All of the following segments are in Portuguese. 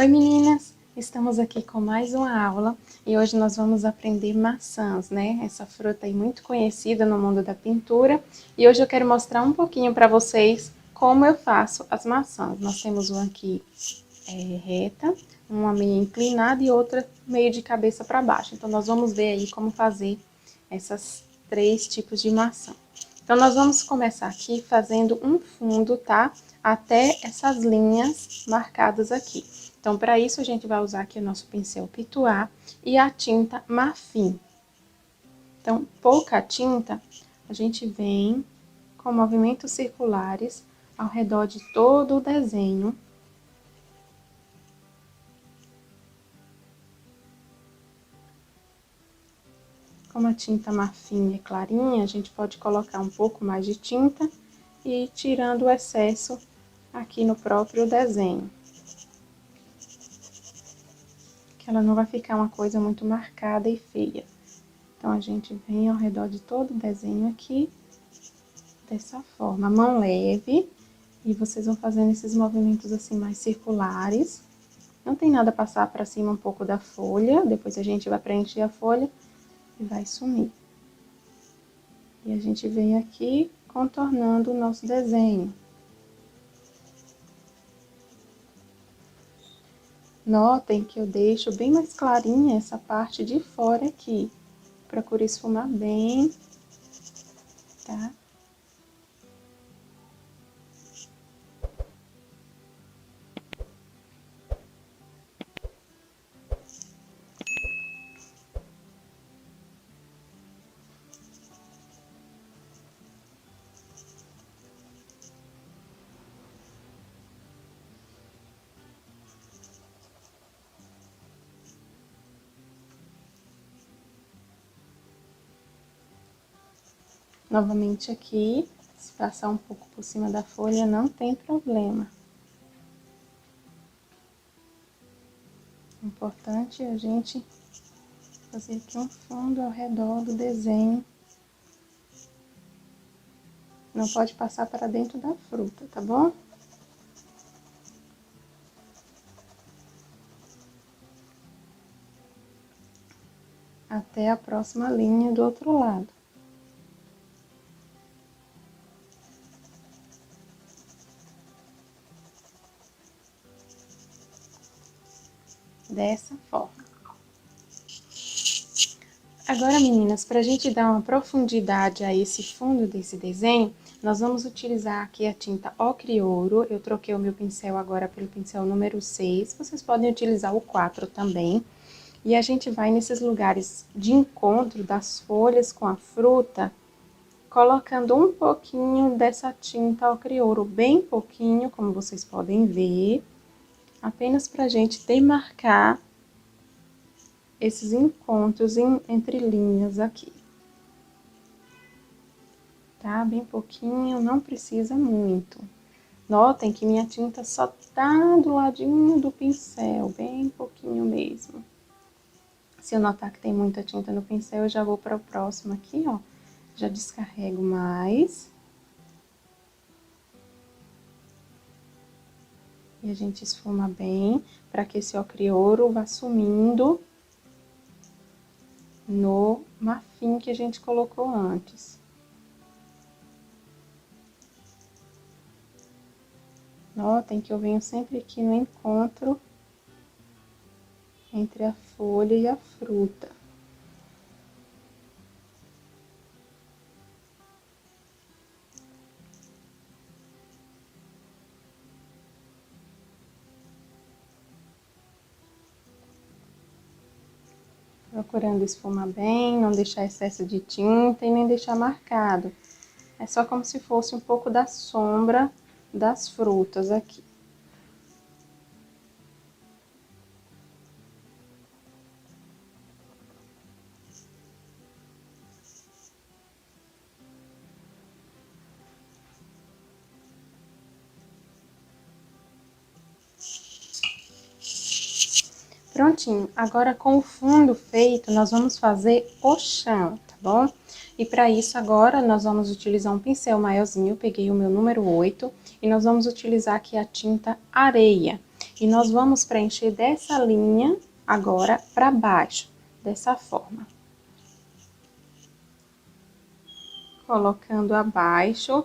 Oi meninas, estamos aqui com mais uma aula e hoje nós vamos aprender maçãs, né? Essa fruta aí muito conhecida no mundo da pintura e hoje eu quero mostrar um pouquinho para vocês como eu faço as maçãs. Nós temos uma aqui reta, uma meio inclinada e outra meio de cabeça para baixo. Então nós vamos ver aí como fazer essas três tipos de maçã. Então nós vamos começar aqui fazendo um fundo, tá? Até essas linhas marcadas aqui. Então, para isso, a gente vai usar aqui o nosso pincel Pituá e a tinta Marfim. Então, pouca tinta, a gente vem com movimentos circulares ao redor de todo o desenho. Como a tinta Marfim é clarinha, a gente pode colocar um pouco mais de tinta e ir tirando o excesso aqui no próprio desenho. Que ela não vai ficar uma coisa muito marcada e feia. Então, a gente vem ao redor de todo o desenho aqui, dessa forma, mão leve, e vocês vão fazendo esses movimentos assim mais circulares. Não tem nada a passar para cima um pouco da folha, depois a gente vai preencher a folha e vai sumir. E a gente vem aqui contornando o nosso desenho. Notem que eu deixo bem mais clarinha essa parte de fora aqui. Procure esfumar bem, tá? Novamente aqui, se passar um pouco por cima da folha, não tem problema. O importante é a gente fazer aqui um fundo ao redor do desenho. Não pode passar para dentro da fruta, tá bom? Até a próxima linha do outro lado. Dessa forma. Agora, meninas, para a gente dar uma profundidade a esse fundo desse desenho, nós vamos utilizar aqui a tinta Ocre Ouro. Eu troquei o meu pincel agora pelo pincel número 6. Vocês podem utilizar o 4 também. E a gente vai nesses lugares de encontro das folhas com a fruta, colocando um pouquinho dessa tinta Ocre Ouro, bem pouquinho, como vocês podem ver. Apenas para a gente demarcar esses encontros entre linhas aqui. Tá? Bem pouquinho, não precisa muito. Notem que minha tinta só tá do ladinho do pincel, bem pouquinho mesmo. Se eu notar que tem muita tinta no pincel, eu já vou para o próximo aqui, ó. Já descarrego mais. E a gente esfuma bem, para que esse ocre ouro vá sumindo no marfim que a gente colocou antes. Notem que eu venho sempre aqui no encontro entre a folha e a fruta. Procurando esfumar bem, não deixar excesso de tinta e nem deixar marcado. É só como se fosse um pouco da sombra das frutas aqui. Prontinho, agora com o fundo feito, nós vamos fazer o chão, tá bom? E para isso agora, nós vamos utilizar um pincel maiorzinho, eu peguei o meu número 8, e nós vamos utilizar aqui a tinta Areia. E nós vamos preencher dessa linha agora para baixo, dessa forma. Colocando abaixo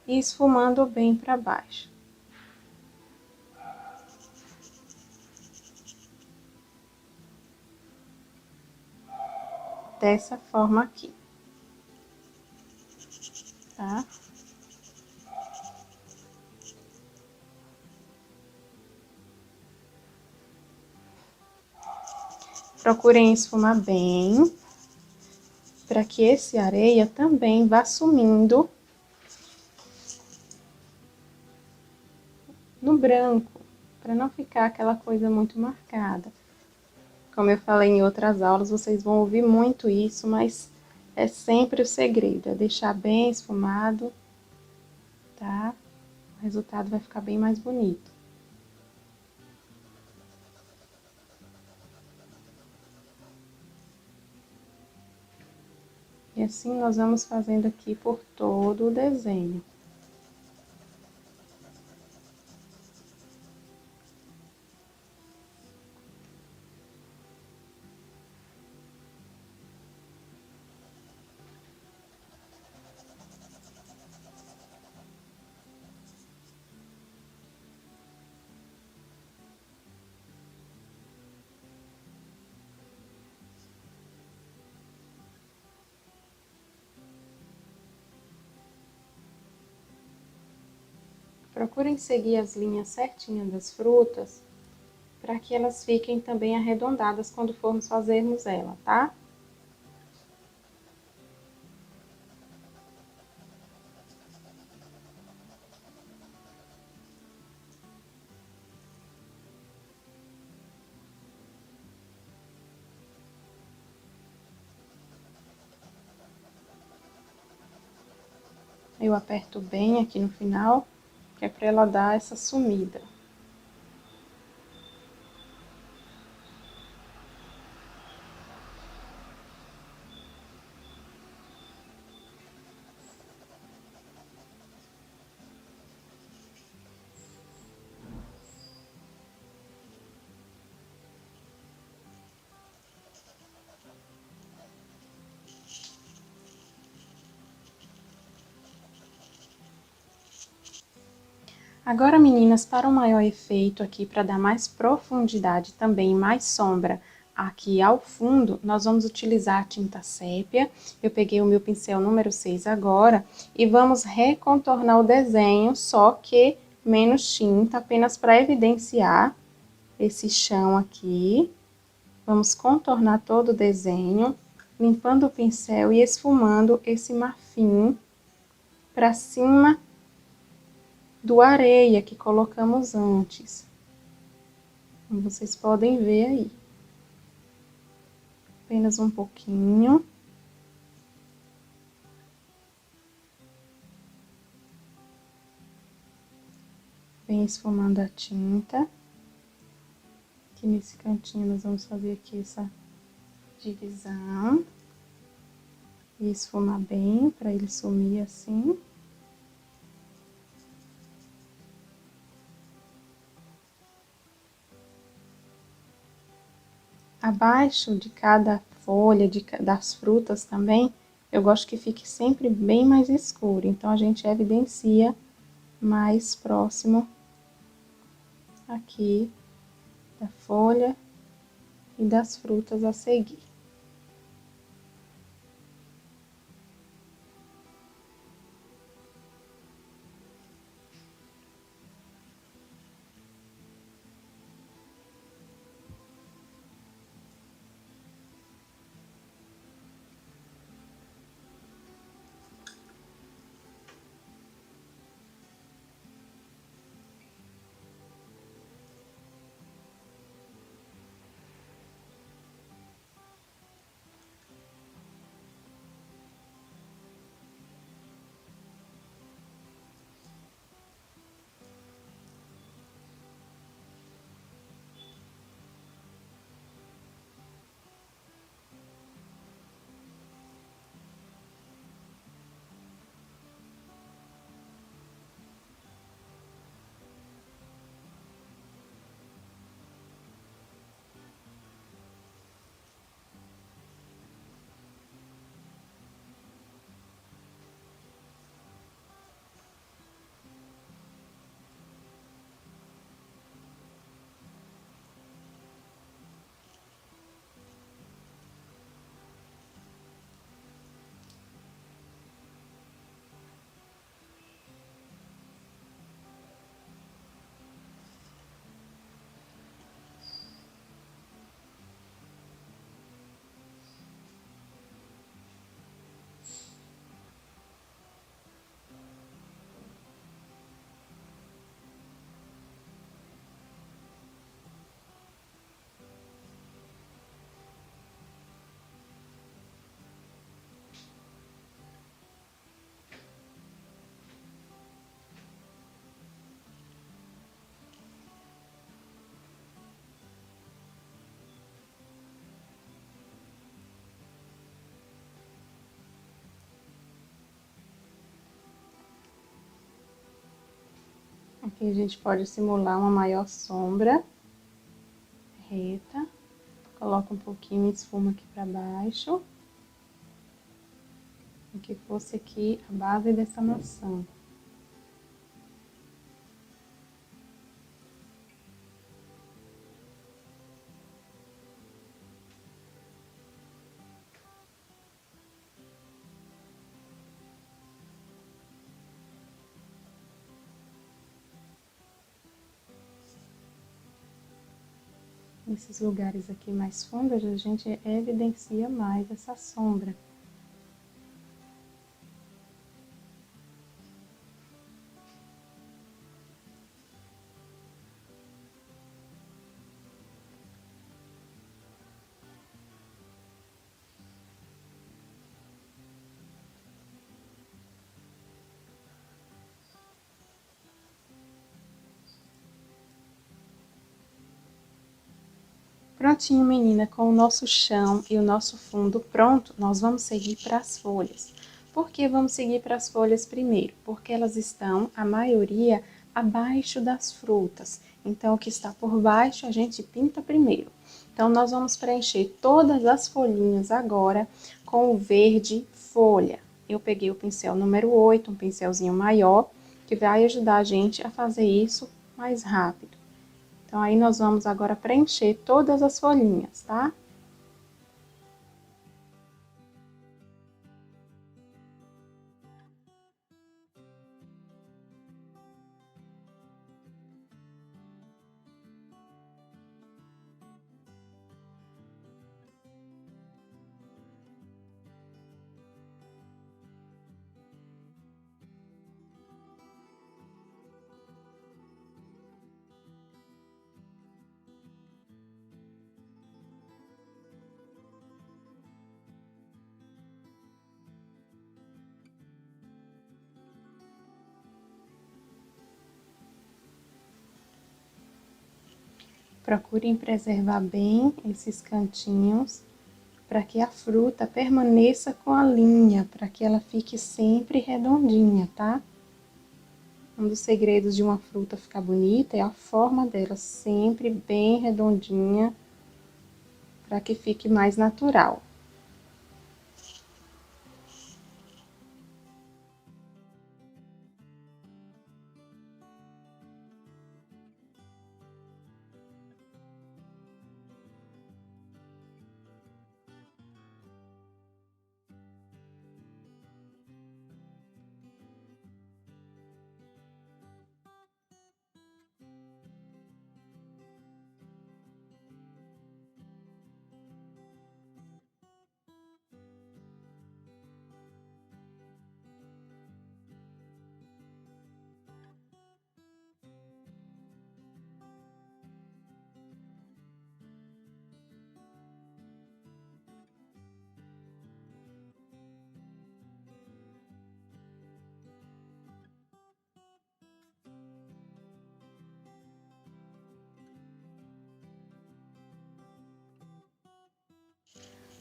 e esfumando bem para baixo. Dessa forma aqui, tá? Procurem esfumar bem, para que esse areia também vá sumindo no branco, para não ficar aquela coisa muito marcada. Como eu falei em outras aulas, vocês vão ouvir muito isso, mas é sempre o segredo, é deixar bem esfumado, tá? O resultado vai ficar bem mais bonito. E assim nós vamos fazendo aqui por todo o desenho. Procurem seguir as linhas certinhas das frutas, para que elas fiquem também arredondadas quando formos fazermos ela, tá? Eu aperto bem aqui no final, que é para ela dar essa sumida. Agora, meninas, para um maior efeito aqui, para dar mais profundidade também, mais sombra aqui ao fundo, nós vamos utilizar a tinta sépia. Eu peguei o meu pincel número 6 agora e vamos recontornar o desenho, só que menos tinta, apenas para evidenciar esse chão aqui. Vamos contornar todo o desenho, limpando o pincel e esfumando esse marfim para cima do areia que colocamos antes. Como vocês podem ver aí. Apenas um pouquinho. Vem esfumando a tinta. Aqui nesse cantinho nós vamos fazer aqui essa divisão. E esfumar bem, para ele sumir assim. Abaixo de cada folha, das frutas também, eu gosto que fique sempre bem mais escuro. Então, a gente evidencia mais próximo aqui da folha e das frutas a seguir. E a gente pode simular uma maior sombra reta. Coloca um pouquinho de esfuma aqui pra baixo. Como que fosse aqui a base dessa maçã. Nesses lugares aqui mais fundos, a gente evidencia mais essa sombra. Prontinho, menina, com o nosso chão e o nosso fundo pronto, nós vamos seguir para as folhas. Por que vamos seguir para as folhas primeiro? Porque elas estão, a maioria, abaixo das frutas. Então, o que está por baixo, a gente pinta primeiro. Então, nós vamos preencher todas as folhinhas agora com o verde folha. Eu peguei o pincel número 8, um pincelzinho maior, que vai ajudar a gente a fazer isso mais rápido. Então, aí nós vamos agora preencher todas as folhinhas, tá? Procurem preservar bem esses cantinhos, para que a fruta permaneça com a linha, para que ela fique sempre redondinha, tá? Um dos segredos de uma fruta ficar bonita é a forma dela, sempre bem redondinha, para que fique mais natural.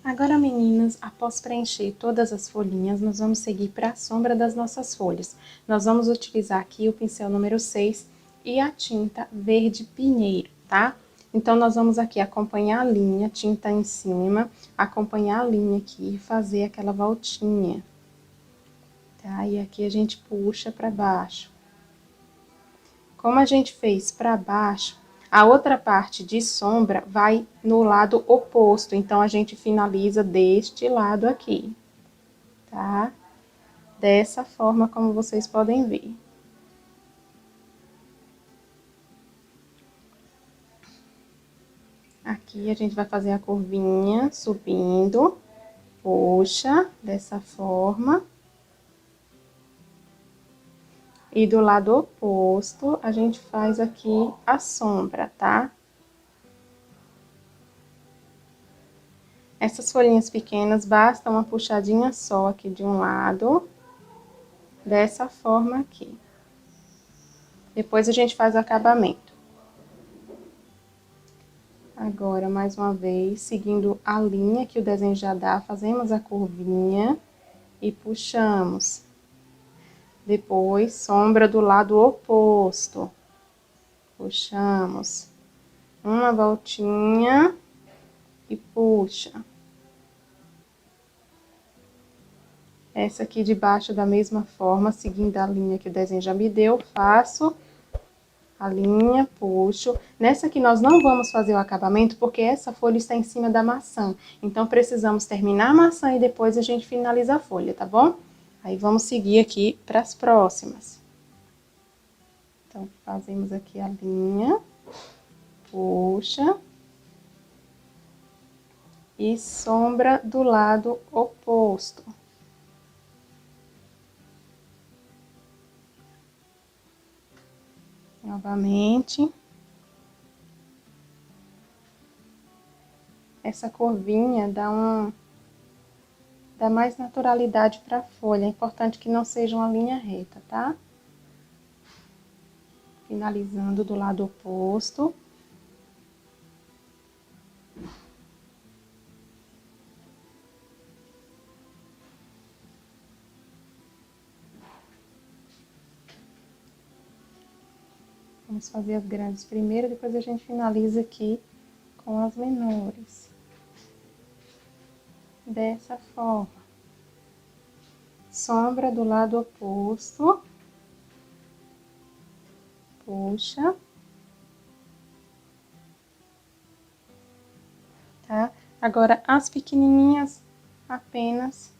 Agora, meninas, após preencher todas as folhinhas, nós vamos seguir para a sombra das nossas folhas. Nós vamos utilizar aqui o pincel número 6 e a tinta verde pinheiro, tá? Então, nós vamos aqui acompanhar a linha, tinta em cima, acompanhar a linha aqui e fazer aquela voltinha, tá? E aqui a gente puxa para baixo. Como a gente fez para baixo, a outra parte de sombra vai no lado oposto, então a gente finaliza deste lado aqui, tá? Dessa forma como vocês podem ver. Aqui a gente vai fazer a curvinha subindo, puxa, dessa forma. E do lado oposto, a gente faz aqui a sombra, tá? Essas folhinhas pequenas, basta uma puxadinha só aqui de um lado, dessa forma aqui. Depois a gente faz o acabamento. Agora, mais uma vez, seguindo a linha que o desenho já dá, fazemos a curvinha e puxamos. Depois, sombra do lado oposto. Puxamos uma voltinha e puxa. Essa aqui de baixo da mesma forma, seguindo a linha que o desenho já me deu, faço a linha, puxo. Nessa aqui nós não vamos fazer o acabamento, porque essa folha está em cima da maçã. Então, precisamos terminar a maçã e depois a gente finaliza a folha, tá bom? Aí, vamos seguir aqui para as próximas. Então, fazemos aqui a linha, puxa. E sombra do lado oposto. Novamente. Essa curvinha dá mais naturalidade para a folha. É importante que não seja uma linha reta, tá? Finalizando do lado oposto. Vamos fazer as grandes primeiro, depois a gente finaliza aqui com as menores. Dessa forma. Sombra do lado oposto. Puxa. Tá? Agora, as pequenininhas, apenas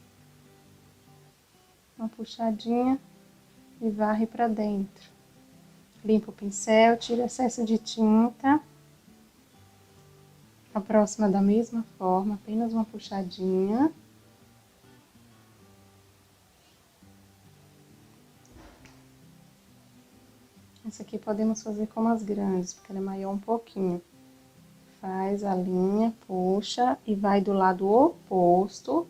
uma puxadinha e varre pra dentro. Limpa o pincel, tira excesso de tinta. A próxima da mesma forma, apenas uma puxadinha. Essa aqui podemos fazer como as grandes, porque ela é maior um pouquinho. Faz a linha, puxa e vai do lado oposto.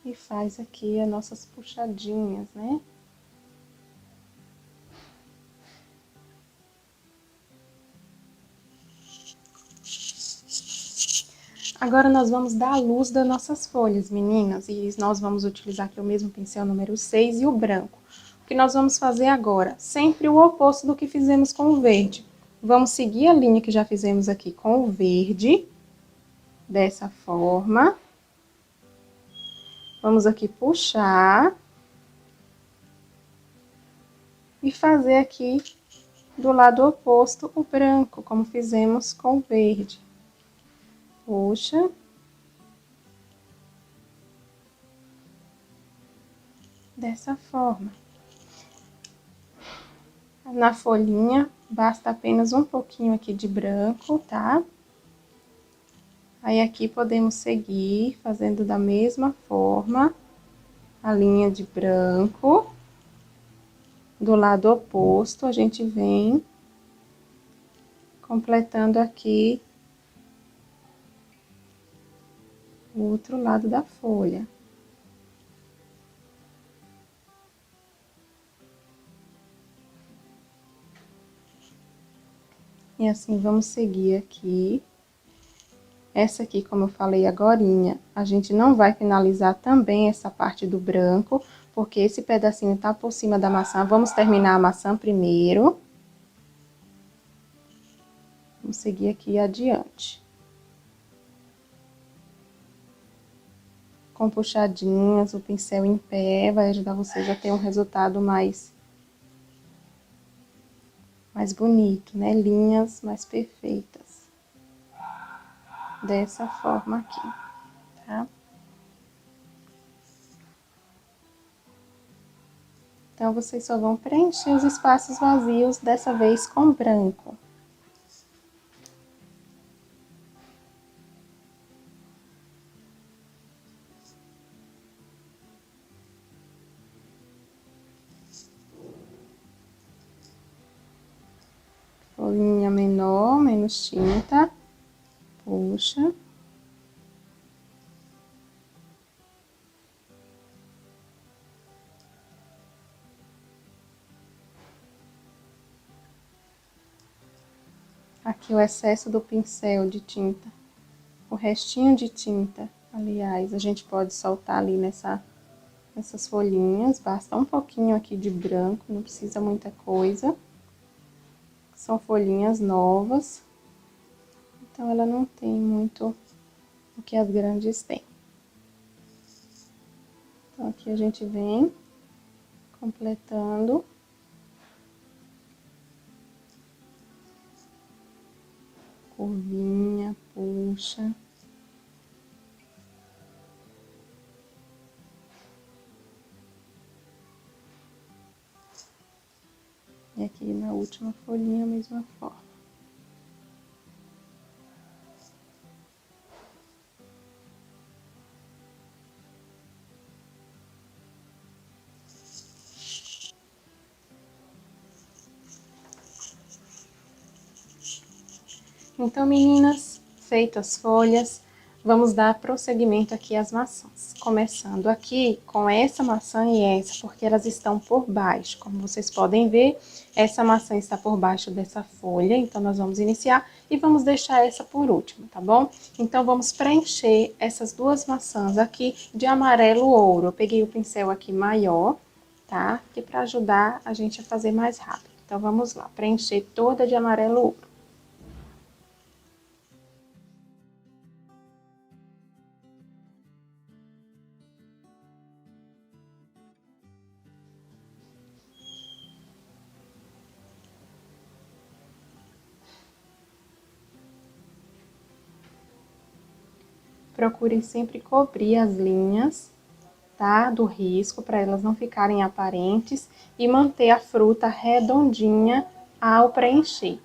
E faz aqui as nossas puxadinhas, né? Agora, nós vamos dar a luz das nossas folhas, meninas. E nós vamos utilizar aqui o mesmo pincel número 6 e o branco. O que nós vamos fazer agora? Sempre o oposto do que fizemos com o verde. Vamos seguir a linha que já fizemos aqui com o verde. Dessa forma. Vamos aqui puxar. E fazer aqui do lado oposto o branco, como fizemos com o verde. Puxa. Dessa forma. Na folhinha, basta apenas um pouquinho aqui de branco, tá? Aí, aqui podemos seguir fazendo da mesma forma a linha de branco. Do lado oposto, a gente vem completando aqui o outro lado da folha. E assim, vamos seguir aqui. Essa aqui, como eu falei agorinha, a gente não vai finalizar também essa parte do branco, porque esse pedacinho tá por cima da maçã. Vamos terminar a maçã primeiro. Vamos seguir aqui adiante. Com puxadinhas, o pincel em pé, vai ajudar vocês a ter um resultado mais bonito, né? Linhas mais perfeitas. Dessa forma aqui, tá? Então, vocês só vão preencher os espaços vazios, dessa vez com branco. Folhinha menor, menos tinta. Puxa. Aqui o excesso do pincel de tinta. O restinho de tinta, aliás, a gente pode soltar ali nessas folhinhas. Basta um pouquinho aqui de branco, não precisa muita coisa. São folhinhas novas, então ela não tem muito o que as grandes têm. Então, aqui a gente vem completando. Curvinha, puxa. E aqui na última folhinha, a mesma forma. Então, meninas, feitas as folhas, vamos dar prosseguimento aqui às maçãs. Começando aqui com essa maçã e essa, porque elas estão por baixo. Como vocês podem ver, essa maçã está por baixo dessa folha, então nós vamos iniciar e vamos deixar essa por último, tá bom? Então, vamos preencher essas duas maçãs aqui de amarelo ouro. Eu peguei o pincel aqui maior, tá? Que para ajudar a gente a fazer mais rápido. Então, vamos lá, preencher toda de amarelo ouro. Procure sempre cobrir as linhas, tá? Do risco, para elas não ficarem aparentes, e manter a fruta redondinha ao preencher.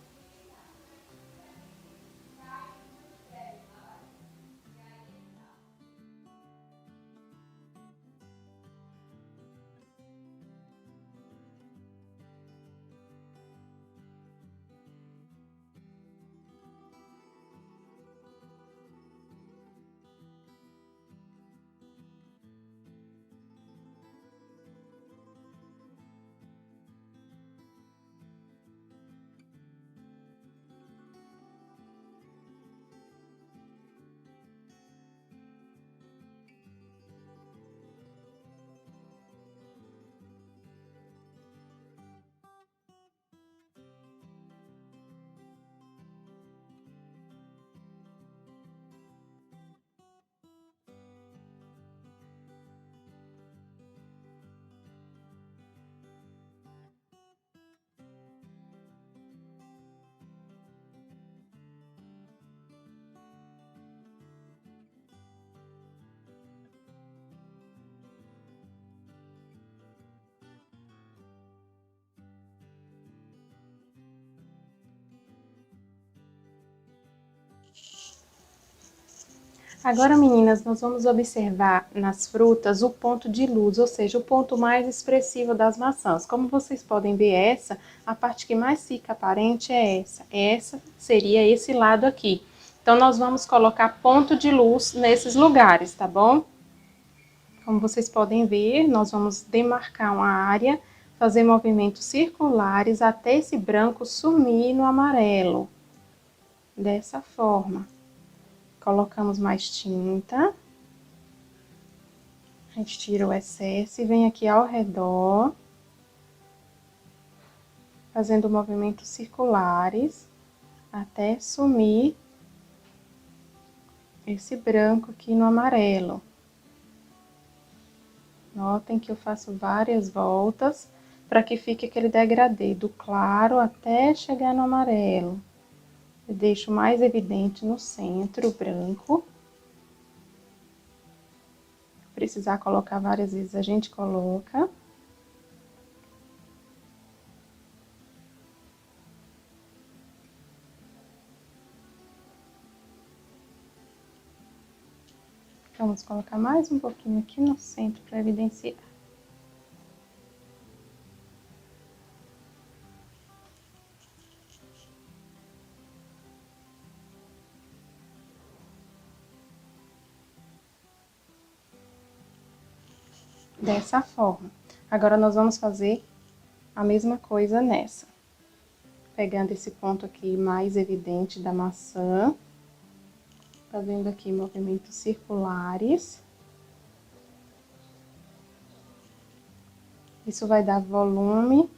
Agora, meninas, nós vamos observar nas frutas o ponto de luz, ou seja, o ponto mais expressivo das maçãs. Como vocês podem ver, a parte que mais fica aparente é essa. Essa seria esse lado aqui. Então, nós vamos colocar ponto de luz nesses lugares, tá bom? Como vocês podem ver, nós vamos demarcar uma área, fazer movimentos circulares até esse branco sumir no amarelo. Dessa forma. Colocamos mais tinta. A gente tira o excesso e vem aqui ao redor, fazendo movimentos circulares, até sumir esse branco aqui no amarelo. Notem que eu faço várias voltas, para que fique aquele degradê do claro até chegar no amarelo. Eu deixo mais evidente no centro, o branco. Precisar colocar várias vezes, a gente coloca. Vamos colocar mais um pouquinho aqui no centro para evidenciar. Dessa forma. Agora, nós vamos fazer a mesma coisa nessa. Pegando esse ponto aqui mais evidente da maçã. Fazendo aqui movimentos circulares. Isso vai dar volume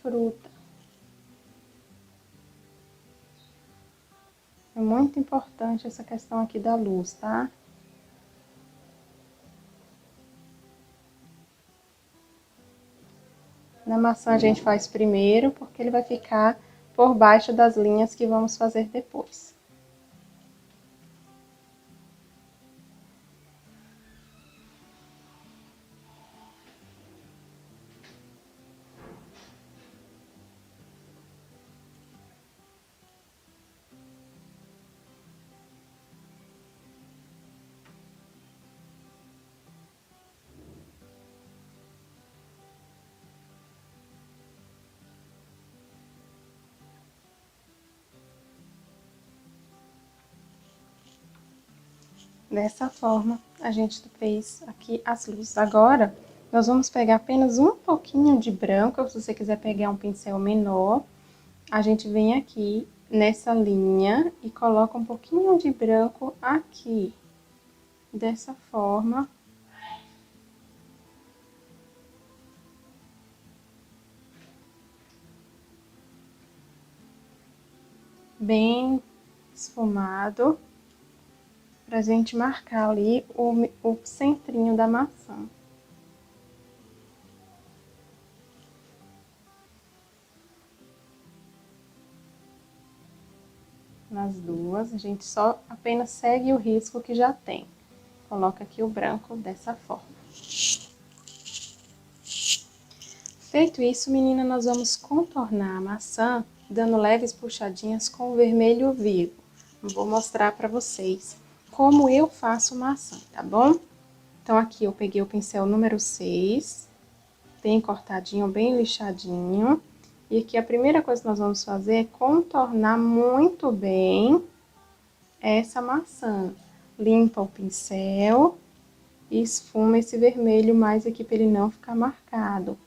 fruta. É muito importante essa questão aqui da luz, tá? Na maçã a gente faz primeiro, porque ele vai ficar por baixo das linhas que vamos fazer depois. Dessa forma, a gente fez aqui as luzes. Agora, nós vamos pegar apenas um pouquinho de branco, se você quiser pegar um pincel menor. A gente vem aqui nessa linha e coloca um pouquinho de branco aqui. Dessa forma. Bem esfumado. Pra gente marcar ali o centrinho da maçã. Nas duas, a gente só apenas segue o risco que já tem. Coloca aqui o branco dessa forma. Feito isso, menina, nós vamos contornar a maçã, dando leves puxadinhas com o vermelho vivo. Vou mostrar pra vocês como eu faço maçã, tá bom? Então, aqui eu peguei o pincel número 6, bem cortadinho, bem lixadinho. E aqui a primeira coisa que nós vamos fazer é contornar muito bem essa maçã. Limpa o pincel e esfuma esse vermelho mais aqui para ele não ficar marcado.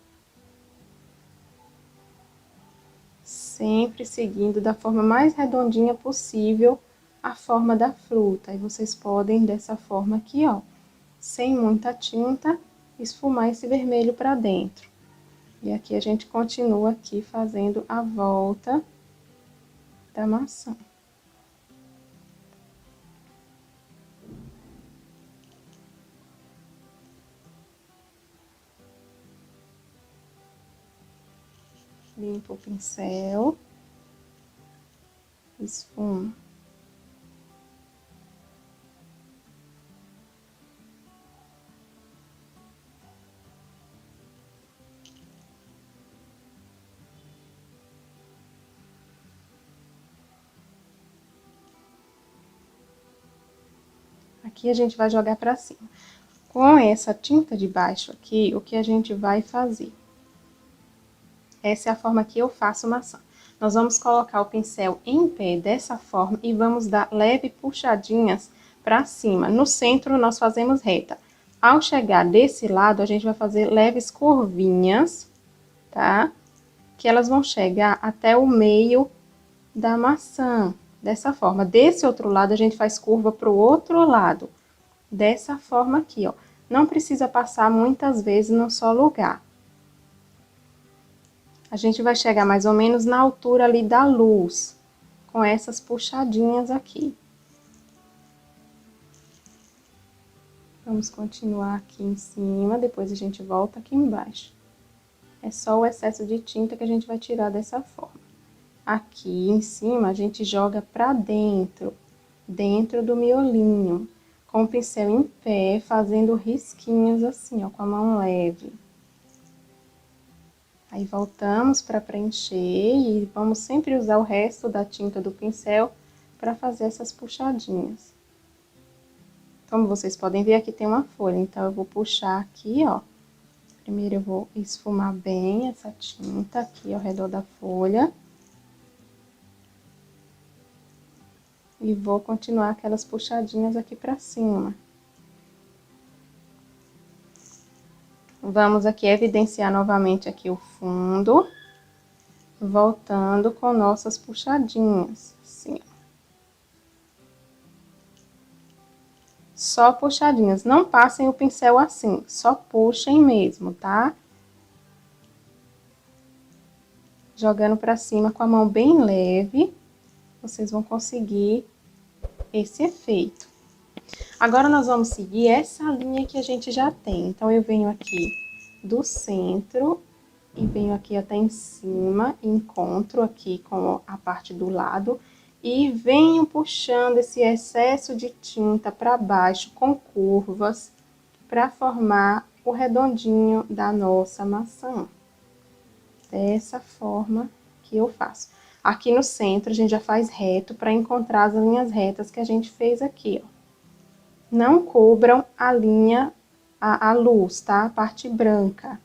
Sempre seguindo da forma mais redondinha possível a forma da fruta. E vocês podem, dessa forma aqui, ó, sem muita tinta, esfumar esse vermelho para dentro. E aqui a gente continua aqui fazendo a volta da maçã. Limpa o pincel, esfuma. Aqui a gente vai jogar pra cima. Com essa tinta de baixo aqui, o que a gente vai fazer? Essa é a forma que eu faço maçã. Nós vamos colocar o pincel em pé dessa forma e vamos dar leve puxadinhas pra cima. No centro, nós fazemos reta. Ao chegar desse lado, a gente vai fazer leves curvinhas, tá? Que elas vão chegar até o meio da maçã. Dessa forma. Desse outro lado, a gente faz curva pro outro lado. Dessa forma aqui, ó. Não precisa passar muitas vezes no só lugar. A gente vai chegar mais ou menos na altura ali da luz, com essas puxadinhas aqui. Vamos continuar aqui em cima, depois a gente volta aqui embaixo. É só o excesso de tinta que a gente vai tirar dessa forma. Aqui em cima, a gente joga pra dentro, dentro do miolinho, com o pincel em pé, fazendo risquinhos assim, ó, com a mão leve. Aí, voltamos para preencher e vamos sempre usar o resto da tinta do pincel para fazer essas puxadinhas. Como vocês podem ver, aqui tem uma folha, então eu vou puxar aqui, ó. Primeiro eu vou esfumar bem essa tinta aqui ao redor da folha. E vou continuar aquelas puxadinhas aqui pra cima. Vamos aqui evidenciar novamente aqui o fundo, voltando com nossas puxadinhas, assim. Só puxadinhas, não passem o pincel assim, só puxem mesmo, tá? jogando para cima com a mão bem leve, vocês vão conseguir esse efeito. Agora, nós vamos seguir essa linha que a gente já tem. Então, eu venho aqui do centro e venho aqui até em cima, encontro aqui com a parte do lado e venho puxando esse excesso de tinta para baixo com curvas para formar o redondinho da nossa maçã. Dessa forma que eu faço. Aqui no centro, a gente já faz reto para encontrar as linhas retas que a gente fez aqui, ó. Não cobram a linha, a luz, tá? A parte branca.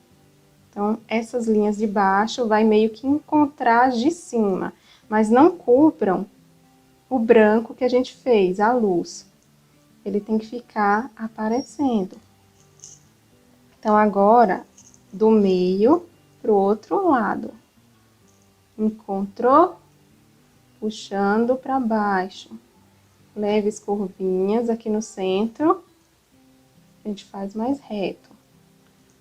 Então, essas linhas de baixo vai meio que encontrar as de cima, mas não cobram o branco que a gente fez, a luz. Ele tem que ficar aparecendo. Então, agora, do meio pro outro lado. Encontrou? Puxando para baixo. Leves curvinhas aqui no centro. A gente faz mais reto.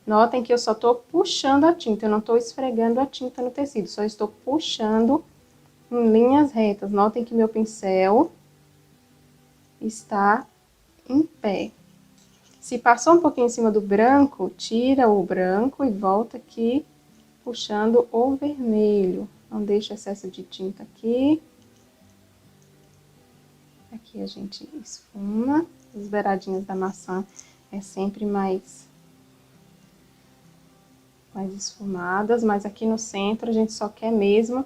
Notem que eu só tô puxando a tinta, eu não tô esfregando a tinta no tecido, só estou puxando em linhas retas. Notem que meu pincel está em pé. Se passou um pouquinho em cima do branco, tira o branco e volta aqui puxando o vermelho. Não deixa excesso de tinta aqui. Aqui a gente esfuma. As beiradinhas da maçã é sempre mais esfumadas, mas aqui no centro a gente só quer mesmo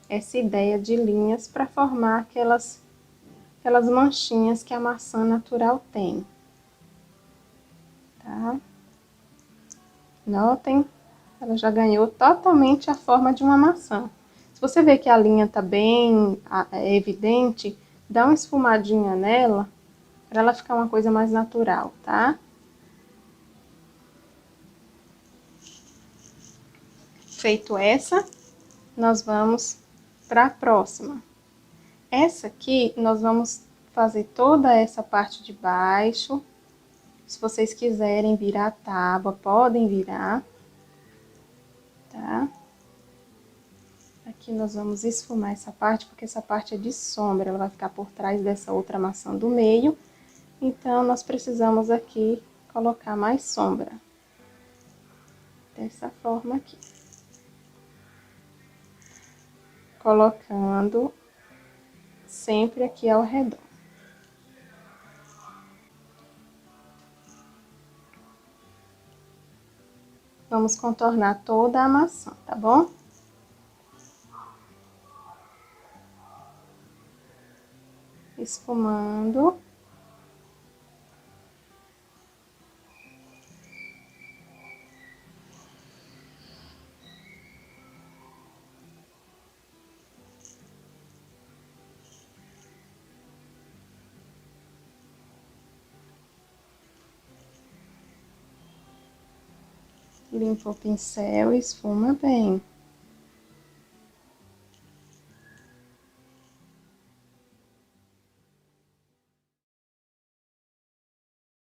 essa ideia de linhas para formar aquelas manchinhas que a maçã natural tem. Tá? Notem, ela já ganhou totalmente a forma de uma maçã. Se você vê que a linha tá bem evidente, dá uma esfumadinha nela, para ela ficar uma coisa mais natural, tá? Feito essa, nós vamos para a próxima. Essa aqui, nós vamos fazer toda essa parte de baixo. Se vocês quiserem virar a tábua, podem virar, tá? Aqui nós vamos esfumar essa parte, porque essa parte é de sombra, ela vai ficar por trás dessa outra maçã do meio. Então, nós precisamos aqui colocar mais sombra. Dessa forma aqui. Colocando sempre aqui ao redor. Vamos contornar toda a maçã, tá bom? Esfumando. Limpa o pincel e esfuma bem.